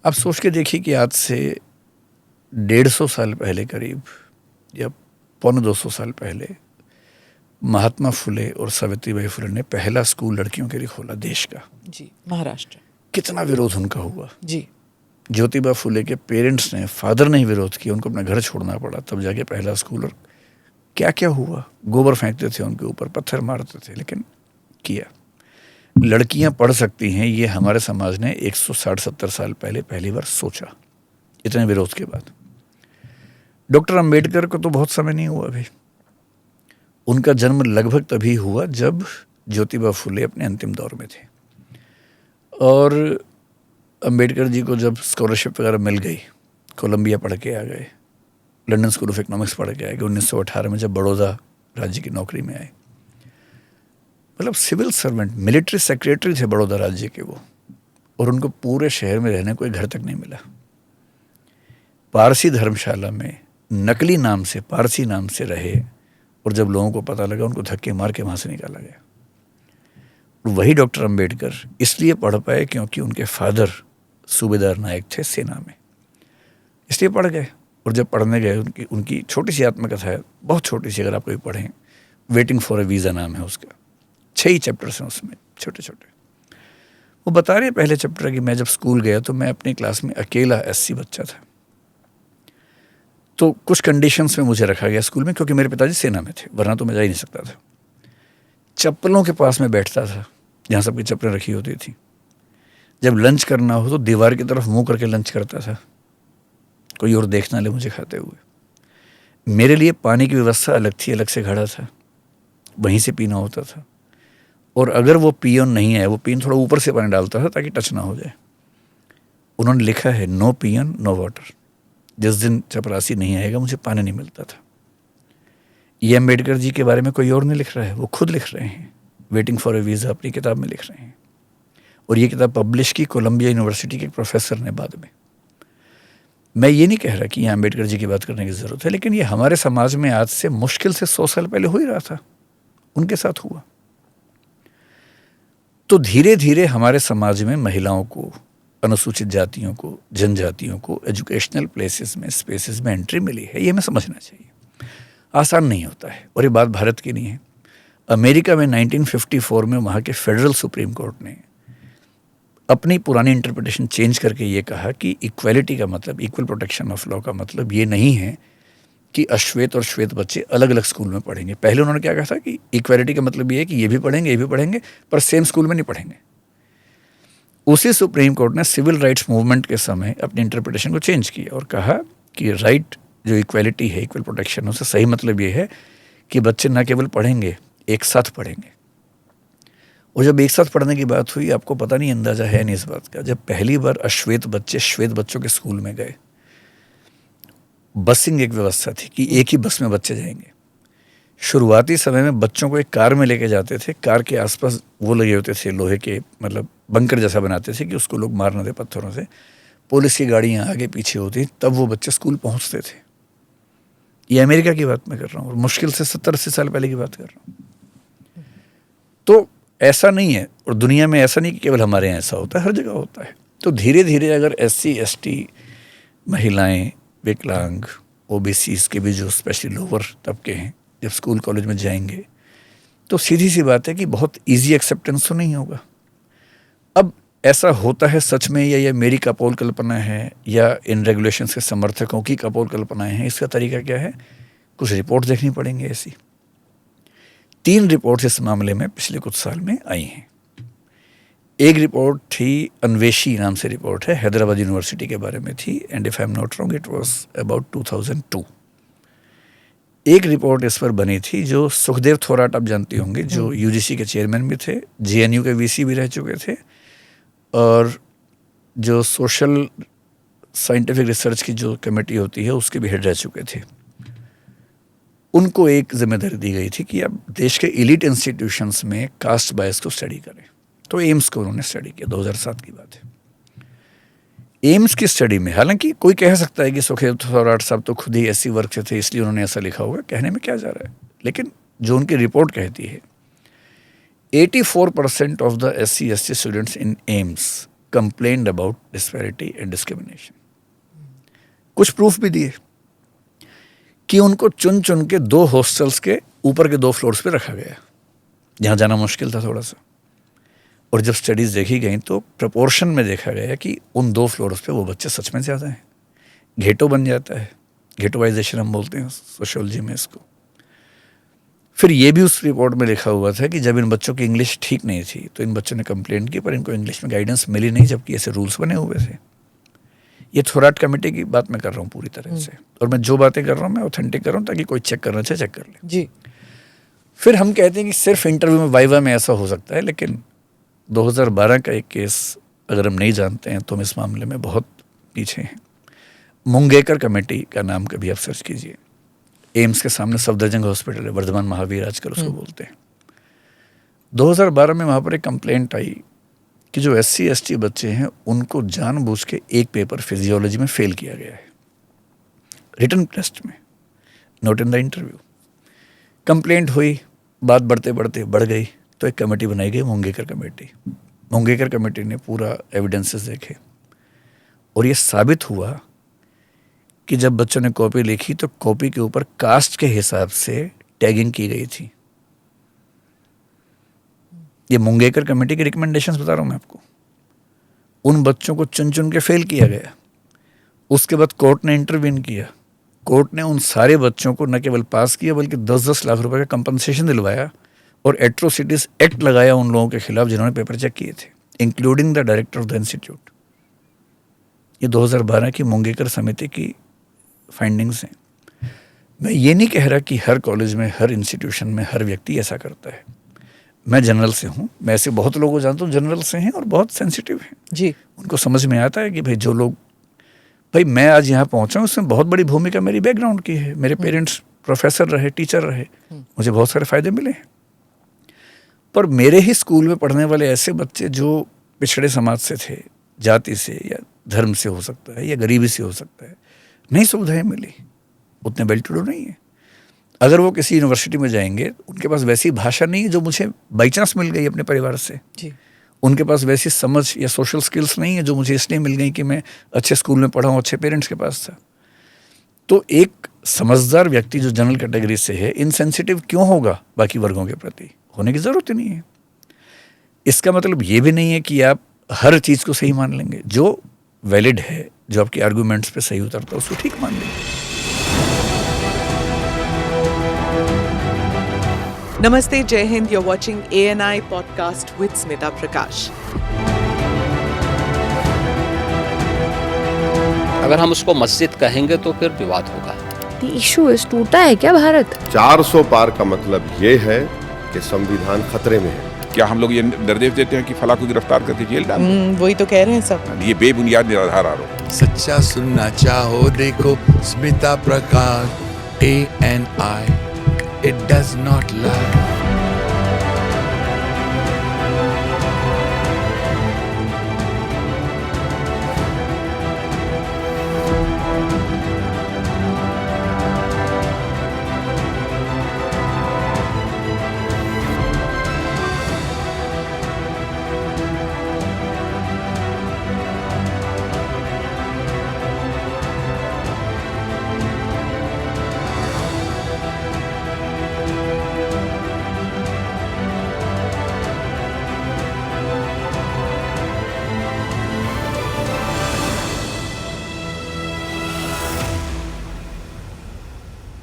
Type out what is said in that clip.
आप सोच के देखिए कि आज से 150 साल पहले करीब, या 250 साल पहले, महात्मा फुले और सावित्रीबाई फुले ने पहला स्कूल लड़कियों के लिए खोला देश का। जी, महाराष्ट्र। कितना विरोध उनका हुआ। जी। ज्योतिबा फुले के पेरेंट्स ने, फादर ने ही विरोध किया, उनको अपना घर छोड़ना पड़ा, तब जाके पहला स्कूल। और क्या क्या हुआ, गोबर फेंकते थे उनके ऊपर, पत्थर मारते थे, लेकिन किया। लड़कियां पढ़ सकती हैं, ये हमारे समाज ने 160-70 साल पहले पहली बार सोचा, इतने विरोध के बाद। डॉक्टर अंबेडकर को तो बहुत समय नहीं हुआ अभी। उनका जन्म लगभग तभी हुआ जब ज्योतिबा फुले अपने अंतिम दौर में थे। और अंबेडकर जी को जब स्कॉलरशिप वगैरह मिल गई, कोलंबिया पढ़ के आ गए, लंदन स्कूल ऑफ इकोनॉमिक्स पढ़ के आ गए, 1918 में जब बड़ौदा राज्य की नौकरी में आए, मतलब सिविल सर्वेंट, मिलिट्री सेक्रेटरी थे बड़ौदा राज्य के वो, और उनको पूरे शहर में रहने को एक घर तक नहीं मिला। पारसी धर्मशाला में नकली नाम से, पारसी नाम से रहे, और जब लोगों को पता लगा उनको धक्के मार के वहाँ से निकाला गया। और वही डॉक्टर अंबेडकर इसलिए पढ़ पाए क्योंकि उनके फादर सूबेदार नायक थे सेना में, इसलिए पढ़ गए। और जब पढ़ने गए, उनकी छोटी सी आत्मकथा है, बहुत छोटी सी, अगर आप कोई पढ़ें, वेटिंग फॉर ए वीज़ा नाम है उसका, 6 ही चैप्टर्स हैं उसमें, छोटे छोटे। वो बता रहे पहले चैप्टर कि मैं जब स्कूल गया तो मैं अपनी क्लास में अकेला एससी बच्चा था, तो कुछ कंडीशंस में मुझे रखा गया स्कूल में, क्योंकि मेरे पिताजी सेना में थे, वरना तो मैं जा ही नहीं सकता था। चप्पलों के पास में बैठता था जहाँ सबकी चप्पलें रखी होती थी। जब लंच करना हो तो दीवार की तरफ मुंह करके लंच करता था, कोई और देख ना ले मुझे खाते हुए। मेरे लिए पानी की व्यवस्था अलग थी, अलग से खड़ा था, वहीं से पीना होता था। और अगर वो पियोन नहीं है, वो पियोन थोड़ा ऊपर से पानी डालता था ताकि टच ना हो जाए। उन्होंने लिखा है, नो पियोन नो वाटर। जिस दिन चपरासी नहीं आएगा मुझे पानी नहीं मिलता था। ये अम्बेडकर जी के बारे में कोई और नहीं लिख रहा है, वो खुद लिख रहे हैं, वेटिंग फॉर ए वीज़ा अपनी किताब में लिख रहे हैं। और ये किताब पब्लिश की कोलंबिया यूनिवर्सिटी के एक प्रोफेसर ने बाद में। मैं ये नहीं कह रहा कि यहाँ अम्बेडकर जी की बात करने की ज़रूरत है, लेकिन ये हमारे समाज में आज से मुश्किल से 100 साल पहले हो ही रहा था, उनके साथ हुआ। तो धीरे धीरे हमारे समाज में महिलाओं को, अनुसूचित जातियों को, जनजातियों को एजुकेशनल प्लेसेस में, स्पेसेस में एंट्री मिली है। ये हमें समझना चाहिए। आसान नहीं होता है, और ये बात भारत की नहीं है। अमेरिका में 1954 में वहाँ के फेडरल सुप्रीम कोर्ट ने अपनी पुरानी इंटरप्रिटेशन चेंज करके ये कहा कि इक्वलिटी का मतलब, इक्वल प्रोटेक्शन ऑफ लॉ का मतलब ये नहीं है कि अश्वेत और श्वेत बच्चे अलग अलग स्कूल में पढ़ेंगे। पहले उन्होंने क्या कहा था कि इक्वलिटी का मतलब ये है कि ये भी पढ़ेंगे, ये भी पढ़ेंगे, पर सेम स्कूल में नहीं पढ़ेंगे। उसी सुप्रीम कोर्ट ने सिविल राइट्स मूवमेंट के समय अपनी इंटरप्रिटेशन को चेंज किया और कहा कि राइट जो इक्वलिटी है, इक्वल प्रोटेक्शन, उससे सही मतलब ये है कि बच्चे न केवल पढ़ेंगे, एक साथ पढ़ेंगे। और जब एक साथ पढ़ने की बात हुई, आपको पता नहीं, अंदाजा है नहीं इस बात का, जब पहली बार अश्वेत बच्चे श्वेत बच्चों के स्कूल में गए, बसिंग एक व्यवस्था थी कि एक ही बस में बच्चे जाएंगे। शुरुआती समय में बच्चों को एक कार में लेके जाते थे, कार के आसपास वो लगे होते थे लोहे के, मतलब बंकर जैसा बनाते थे कि उसको लोग मार ना दे पत्थरों से। पुलिस की गाड़ियाँ आगे पीछे होती, तब वो बच्चे स्कूल पहुँचते थे। ये अमेरिका की बात मैं कर रहा हूँ, और मुश्किल से 70-80 साल पहले की बात कर रहा हूँ। तो ऐसा नहीं है, और दुनिया में ऐसा नहीं कि केवल हमारे यहाँ ऐसा होता है, हर जगह होता है। तो धीरे धीरे अगर SC ST महिलाएं, विकलांग, OBCs के भी जो स्पेशली लोअर तबके हैं, जब स्कूल कॉलेज में जाएंगे, तो सीधी सी बात है कि बहुत इजी एक्सेप्टेंस तो नहीं होगा। अब ऐसा होता है सच में, या ये मेरी कपोल कल्पना है, या इन रेगुलेशंस के समर्थकों की कपोल कल्पनाएं हैं? इसका तरीका क्या है? कुछ रिपोर्ट देखनी पड़ेंगी। ऐसी 3 रिपोर्ट्स इस मामले में पिछले कुछ साल में आई हैं। एक रिपोर्ट थी, अन्वेषी नाम से रिपोर्ट है, हैदराबाद यूनिवर्सिटी के बारे में थी, and if I am not wrong it was about 2002। एक रिपोर्ट इस पर बनी थी जो सुखदेव थोराट, आप जानती होंगे, जो UGC के चेयरमैन भी थे, JNU के VC भी रह चुके थे, और जो सोशल साइंटिफिक रिसर्च की जो कमेटी होती है उसके भी हेड रह चुके थे। उनको एक जिम्मेदारी दी गई थी कि अब देश के एलीट इंस्टीट्यूशंस में कास्ट बायस को स्टडी करें। तो एम्स को उन्होंने स्टडी किया, 2007 की बात है। एम्स की स्टडी में, हालांकि कोई कह सकता है कि सुखदेव थोराट साहब तो खुद ही SC वर्ग से थे इसलिए उन्होंने ऐसा लिखा होगा, कहने में क्या जा रहा है, लेकिन जो उनकी रिपोर्ट कहती है, 84% of the SC ST students in AIIMS complained about disparity and discrimination. कुछ प्रूफ भी दिए कि उनको चुन चुन के 2 हॉस्टल्स के ऊपर के 2 फ्लोर्स पे रखा गया जहाँ जाना मुश्किल था थोड़ा सा। और जब स्टडीज़ देखी गई तो प्रपोर्शन में देखा गया कि उन 2 फ्लोर्स पे वो बच्चे सच में ज़्यादा हैं। घेटो बन जाता है, घेटोवाइजेशन हम बोलते हैं सोशियोलॉजी में इसको। फिर ये भी उस रिपोर्ट में लिखा हुआ था कि जब इन बच्चों की इंग्लिश ठीक नहीं थी तो इन बच्चों ने कंप्लेंट की, पर इनको इंग्लिश में गाइडेंस मिली नहीं, जबकि ऐसे रूल्स बने हुए थे। ये थोराट कमेटी की बात मैं कर रहा हूँ पूरी तरह से, और मैं जो बातें कर रहा हूँ मैं ऑथेंटिक कर रहा हूँ ताकि कोई चेक करना चाहे चेक कर ले जी। फिर हम कहते हैं कि सिर्फ इंटरव्यू में वाइवा में ऐसा हो सकता है, लेकिन 2012 का एक केस अगर हम नहीं जानते हैं तो हम इस मामले में बहुत पीछे हैं। मुंगेकर कमेटी का नाम कभी आप सर्च कीजिए। एम्स के सामने सफदरजंग हॉस्पिटल है, वर्धमान महावीर आजकल उसको बोलते हैं। 2012 में वहाँ पर एक कंप्लेंट आई कि जो SC ST बच्चे हैं उनको जानबूझ के एक पेपर फिजियोलॉजी में फेल किया गया है, रिटन टेस्ट में, not in the interview. Complaint हुई, बात बढ़ते बढ़ते बढ़ गई तो एक कमेटी बनाई गई, मुंगेकर कमेटी। मुंगेकर कमेटी ने पूरा एविडेंसेस देखे और ये साबित हुआ कि जब बच्चों ने कॉपी लिखी तो कॉपी के ऊपर कास्ट के हिसाब से टैगिंग की गई थी। ये मुंगेकर कमेटी की रिकमेंडेशंस बता रहा हूं मैं आपको। उन बच्चों को चुन चुन के फेल किया गया। उसके बाद कोर्ट ने इंटरवीन किया। कोर्ट ने उन सारे बच्चों को न केवल पास किया बल्कि 10-10 लाख रुपए का कंपनसेशन दिलवाया और एट्रोसिटीज एक्ट लगाया उन लोगों के खिलाफ जिन्होंने पेपर चेक किए थे, including the director of the institute. ये 2012 की मुंगेकर समिति की फाइंडिंग्स हैं। मैं ये नहीं कह रहा कि हर कॉलेज में, हर इंस्टीट्यूशन में हर व्यक्ति ऐसा करता है। मैं जनरल से हूँ, मैं ऐसे बहुत लोगों को जानता हूँ जनरल से हैं और बहुत सेंसिटिव हैं जी। उनको समझ में आता है कि भाई जो लोग, भाई मैं आज यहाँ पहुँचा हूँ उसमें बहुत बड़ी भूमिका मेरी बैकग्राउंड की है। मेरे पेरेंट्स प्रोफेसर रहे, टीचर रहे, मुझे बहुत सारे फ़ायदे मिले हैं। पर मेरे ही स्कूल में पढ़ने वाले ऐसे बच्चे जो पिछड़े समाज से थे, जाति से या धर्म से हो सकता है या गरीबी से हो सकता है, नहीं सुविधाएं मिली, उतने वेल टू डू नहीं है। अगर वो किसी यूनिवर्सिटी में जाएंगे उनके पास वैसी भाषा नहीं है जो मुझे बाई चांस मिल गई अपने परिवार से जी। उनके पास वैसी समझ या सोशल स्किल्स नहीं है जो मुझे इसलिए मिल गई कि मैं अच्छे स्कूल में पढ़ा हूँ, अच्छे पेरेंट्स के पास था। तो एक समझदार व्यक्ति जो जनरल कैटेगरी से है इनसेंसिटिव क्यों होगा बाकी वर्गों के प्रति? होने की ज़रूरत ही नहीं है। इसका मतलब ये भी नहीं है कि आप हर चीज़ को सही मान लेंगे। जो वैलिड है, जो आपके आर्गूमेंट्स पे सही उतरता है उसको ठीक मान लेंगे। नमस्ते, जय Hind. You're watching ANI podcast with Smita प्रकाश। अगर हम उसको मस्जिद कहेंगे तो फिर विवाद होगा। इशू है, टूटा है क्या भारत? 400 पार का मतलब ये है कि संविधान खतरे में है। क्या हम लोग ये निर्देश देते हैं कि फला को गिरफ्तार करके जेल डाल? वही तो कह रहे हैं सब। ये बेबुनियाद निराधार आरोप। सच्चा सुनना चाहो देखो स्मिता प्रकाश ANI, it does not lie।